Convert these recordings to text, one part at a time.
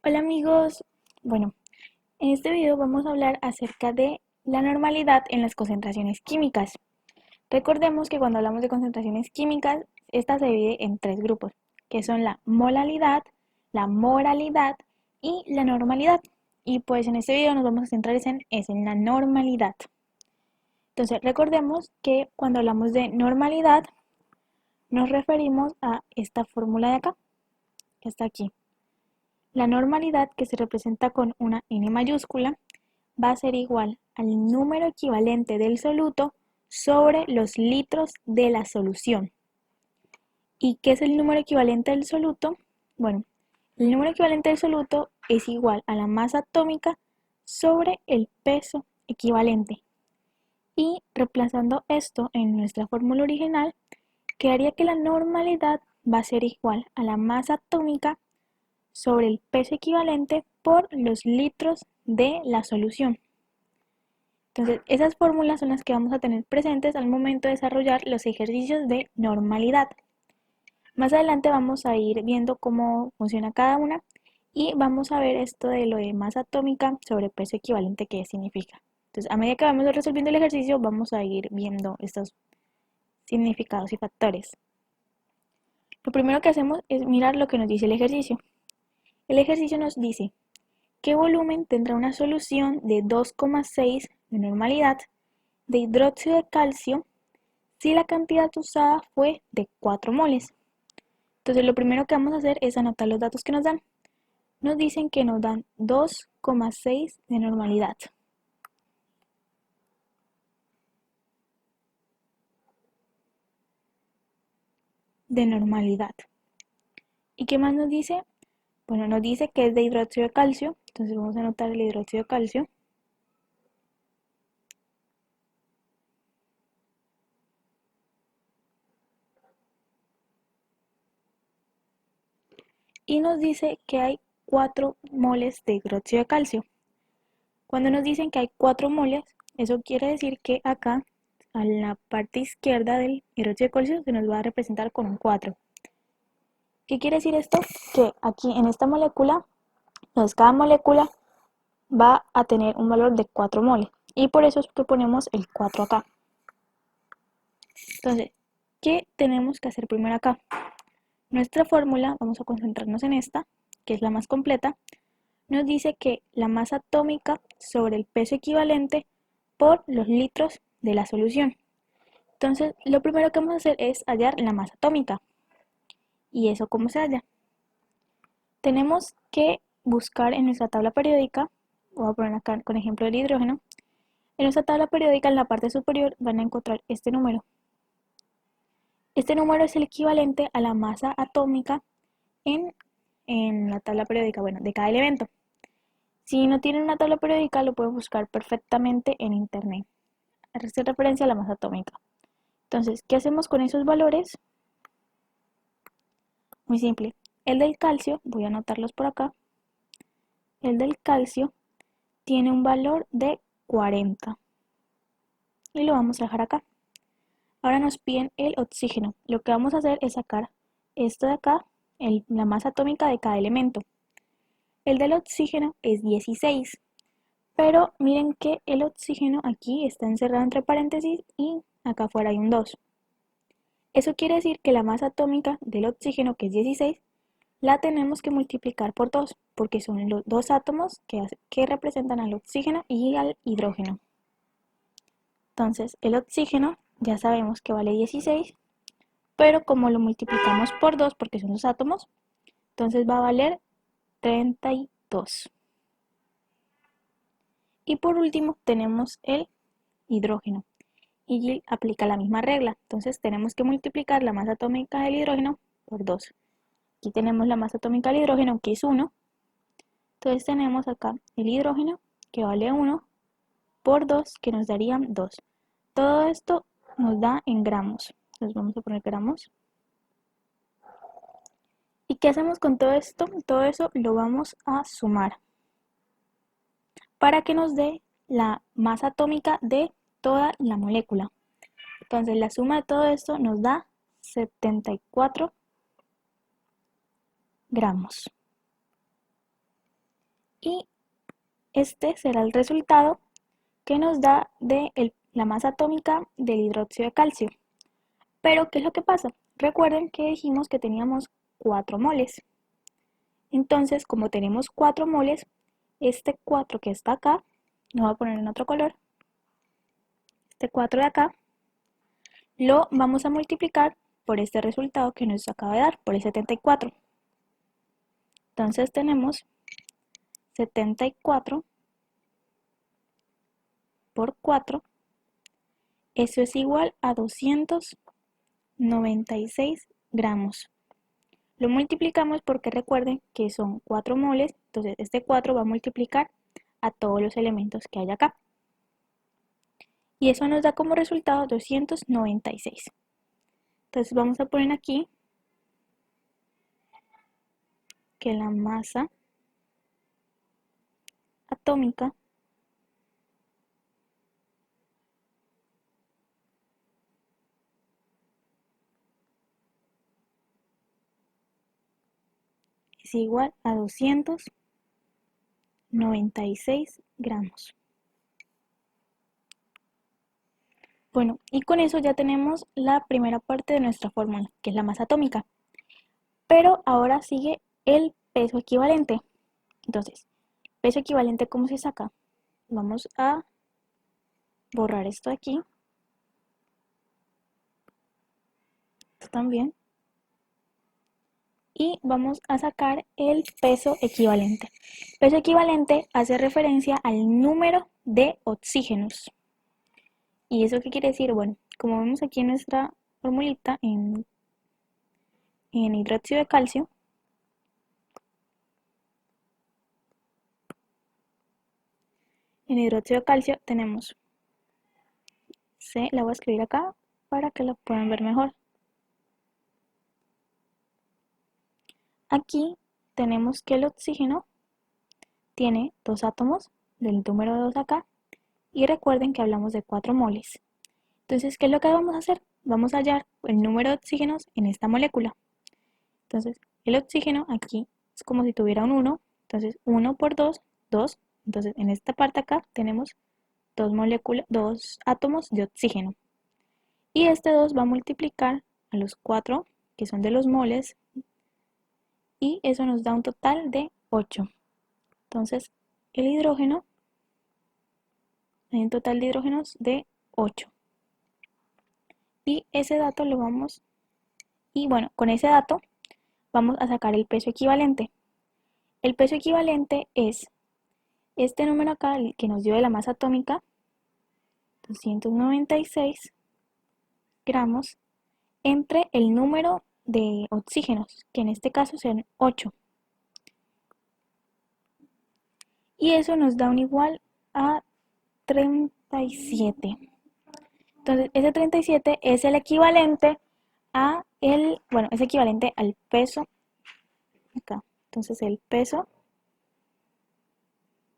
Hola amigos, bueno, en este video vamos a hablar acerca de la normalidad en las concentraciones químicas. Recordemos que cuando hablamos de concentraciones químicas, esta se divide en tres grupos, que son la molalidad, la moralidad y la normalidad. Y pues en este video nos vamos a centrar en la normalidad. Entonces recordemos que cuando hablamos de normalidad, nos referimos a esta fórmula de acá, que está aquí. La normalidad, que se representa con una N mayúscula, va a ser igual al número equivalente del soluto sobre los litros de la solución. ¿Y qué es el número equivalente del soluto? Bueno, el número equivalente del soluto es igual a la masa atómica sobre el peso equivalente. Y reemplazando esto en nuestra fórmula original, quedaría que la normalidad va a ser igual a la masa atómica sobre el peso equivalente por los litros de la solución. Entonces, esas fórmulas son las que vamos a tener presentes al momento de desarrollar los ejercicios de normalidad. Más adelante vamos a ir viendo cómo funciona cada una y vamos a ver esto de lo de masa atómica sobre peso equivalente, qué significa. Entonces, a medida que vamos resolviendo el ejercicio, vamos a ir viendo estos significados y factores. Lo primero que hacemos es mirar lo que nos dice el ejercicio. El ejercicio nos dice: ¿qué volumen tendrá una solución de 2,6 de normalidad de hidróxido de calcio si la cantidad usada fue de 4 moles? Entonces lo primero que vamos a hacer es anotar los datos que nos dan. Nos dicen que nos dan 2,6 de normalidad. De normalidad. ¿Y qué más nos dice? Bueno, nos dice que es de hidróxido de calcio. Entonces vamos a anotar el hidróxido de calcio. Y nos dice que hay 4 moles de hidróxido de calcio. Cuando nos dicen que hay 4 moles, eso quiere decir que acá, a la parte izquierda del hidróxido de calcio, se nos va a representar con un 4. ¿Qué quiere decir esto? Que aquí en esta molécula, entonces cada molécula va a tener un valor de 4 moles. Y por eso es que ponemos el 4 acá. Entonces, ¿qué tenemos que hacer primero acá? Nuestra fórmula, vamos a concentrarnos en esta, que es la más completa, nos dice que la masa atómica sobre el peso equivalente por los litros de la solución. Entonces, lo primero que vamos a hacer es hallar la masa atómica. ¿Y eso cómo se halla? Tenemos que buscar en nuestra tabla periódica, voy a poner acá con ejemplo del hidrógeno. En nuestra tabla periódica, en la parte superior, van a encontrar este número. Este número es el equivalente a la masa atómica en la tabla periódica, bueno, de cada elemento. Si no tienen una tabla periódica, lo pueden buscar perfectamente en internet. Hace referencia a la masa atómica. Entonces, ¿qué hacemos con esos valores? Muy simple. El del calcio, voy a anotarlos por acá. El del calcio tiene un valor de 40. Y lo vamos a dejar acá. Ahora nos piden el oxígeno. Lo que vamos a hacer es sacar esto de acá, la masa atómica de cada elemento. El del oxígeno es 16. Pero miren que el oxígeno aquí está encerrado entre paréntesis y acá afuera hay un 2. Eso quiere decir que la masa atómica del oxígeno, que es 16, la tenemos que multiplicar por 2, porque son los dos átomos que representan al oxígeno y al hidrógeno. Entonces, el oxígeno ya sabemos que vale 16, pero como lo multiplicamos por 2, porque son los átomos, entonces va a valer 32. Y por último tenemos el hidrógeno. Y aplica la misma regla. Entonces tenemos que multiplicar la masa atómica del hidrógeno por 2. Aquí tenemos la masa atómica del hidrógeno, que es 1. Entonces tenemos acá el hidrógeno, que vale 1, por 2, que nos darían 2. Todo esto nos da en gramos. Entonces vamos a poner gramos. ¿Y qué hacemos con todo esto? Todo eso lo vamos a sumar para que nos dé la masa atómica de toda la molécula. Entonces la suma de todo esto nos da 74 gramos. y este será el resultado que nos da de la masa atómica del hidróxido de calcio. Pero, ¿qué es lo que pasa? Recuerden que dijimos que teníamos 4 moles. Entonces, como tenemos 4 moles, este 4 que está acá, lo voy a poner en otro color, este 4 de acá, lo vamos a multiplicar por este resultado que nos acaba de dar, por el 74. Entonces tenemos 74 por 4, eso es igual a 296 gramos. Lo multiplicamos porque recuerden que son 4 moles, entonces este 4 va a multiplicar a todos los elementos que hay acá. Y eso nos da como resultado 296. Entonces vamos a poner aquí que la masa atómica es igual a 296 gramos. Bueno, y con eso ya tenemos la primera parte de nuestra fórmula, que es la masa atómica. Pero ahora sigue el peso equivalente. Entonces, peso equivalente, ¿cómo se saca? Vamos a borrar esto de aquí. Esto también. Y vamos a sacar el peso equivalente. Peso equivalente hace referencia al número de oxígenos. ¿Y eso qué quiere decir? Bueno, como vemos aquí en nuestra formulita en hidróxido de calcio, en hidróxido de calcio tenemos C, la voy a escribir acá para que la puedan ver mejor. Aquí tenemos que el oxígeno tiene 2 átomos del número 2 acá y recuerden que hablamos de 4 moles. Entonces, ¿qué es lo que vamos a hacer? Vamos a hallar el número de oxígenos en esta molécula. Entonces, el oxígeno aquí es como si tuviera un 1, entonces 1 por 2, 2. Entonces, en esta parte acá tenemos 2 átomos de oxígeno. Y este 2 va a multiplicar a los 4, que son de los moles, y eso nos da un total de 8. Entonces, el hidrógeno, hay un total de hidrógenos de 8. Y ese dato lo vamos, y bueno, con ese dato vamos a sacar el peso equivalente. El peso equivalente es este número acá, el que nos dio de la masa atómica, 296 gramos, entre el número de oxígenos, que en este caso son 8. Y eso nos da un igual a 37. Entonces, ese 37 es el equivalente es equivalente al peso acá. Entonces, el peso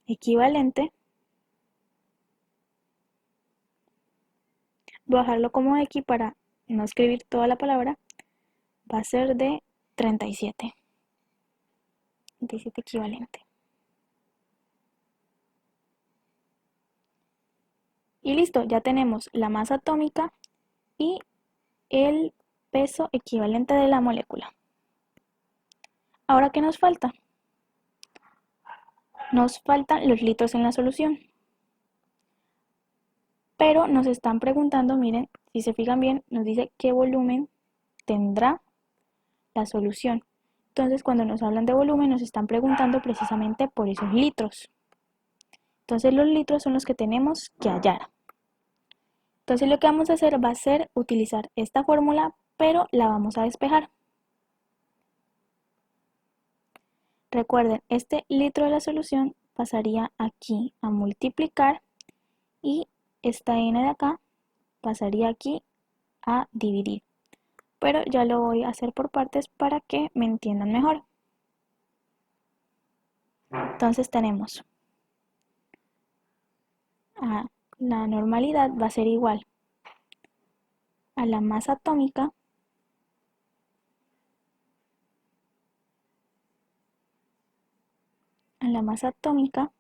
equivalente, voy a dejarlo como X para no escribir toda la palabra, va a ser de 37. 37 equivalente. Y listo, ya tenemos la masa atómica y el peso equivalente de la molécula. Ahora, ¿qué nos falta? Nos faltan los litros en la solución. Pero nos están preguntando, miren, si se fijan bien, nos dice qué volumen tendrá la solución. Entonces, cuando nos hablan de volumen, nos están preguntando precisamente por esos litros. Entonces, los litros son los que tenemos que hallar. Entonces, lo que vamos a hacer va a ser utilizar esta fórmula, pero la vamos a despejar. Recuerden, este litro de la solución pasaría aquí a multiplicar y esta n de acá pasaría aquí a dividir. Pero ya lo voy a hacer por partes para que me entiendan mejor. Entonces tenemos la normalidad va a ser igual a la masa atómica la masa atómica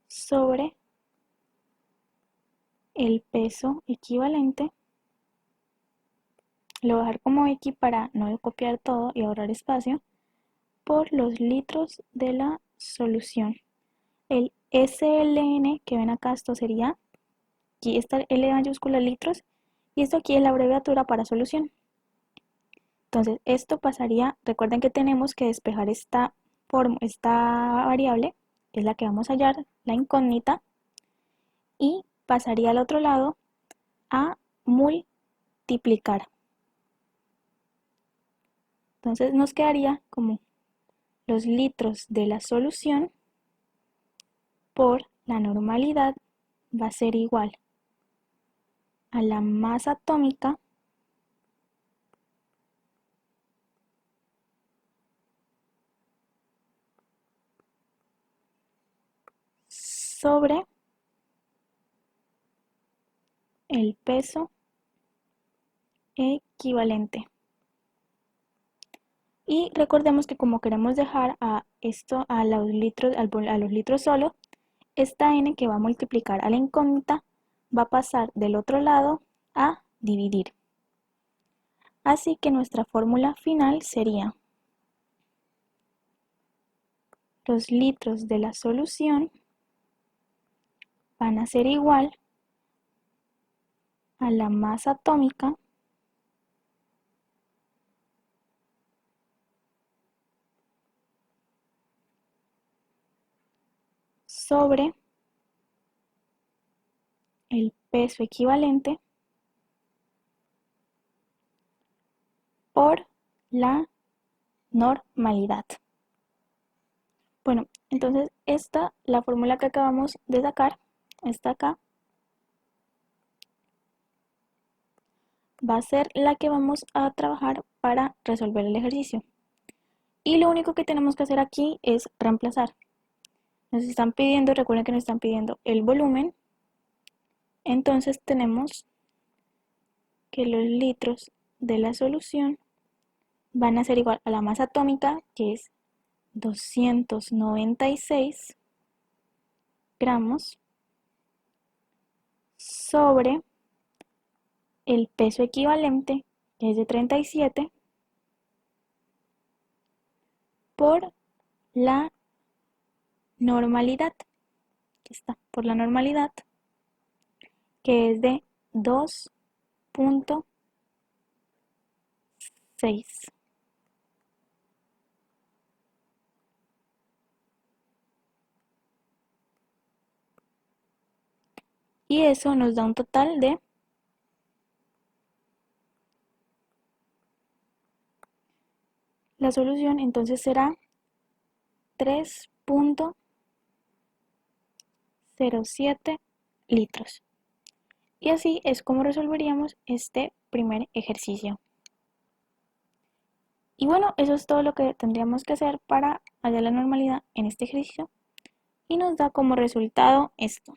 sobre el peso equivalente. Lo voy a dejar como X para no copiar todo y ahorrar espacio, por los litros de la solución. El SLN que ven acá, esto sería, aquí está L mayúscula litros, y esto aquí es la abreviatura para solución. Entonces esto pasaría, recuerden que tenemos que despejar esta variable, que es la que vamos a hallar, la incógnita, y pasaría al otro lado a multiplicar. Entonces nos quedaría como los litros de la solución por la normalidad va a ser igual a la masa atómica sobre el peso equivalente. Y recordemos que como queremos dejar a esto a los litros solo, esta n que va a multiplicar a la incógnita va a pasar del otro lado a dividir. Así que nuestra fórmula final sería los litros de la solución van a ser igual a la masa atómica sobre el peso equivalente por la normalidad. Bueno, entonces la fórmula que acabamos de sacar, esta acá, va a ser la que vamos a trabajar para resolver el ejercicio. Y lo único que tenemos que hacer aquí es reemplazar. Nos están pidiendo, recuerden que nos están pidiendo el volumen. Entonces tenemos que los litros de la solución van a ser igual a la masa atómica, que es 296 gramos, sobre el peso equivalente, que es de 37, por la normalidad, que está por la normalidad, que es de 2.6. Y eso nos da un total de la solución, entonces será 3.07 litros. Y así es como resolveríamos este primer ejercicio. Y bueno, eso es todo lo que tendríamos que hacer para hallar la normalidad en este ejercicio. Y nos da como resultado esto.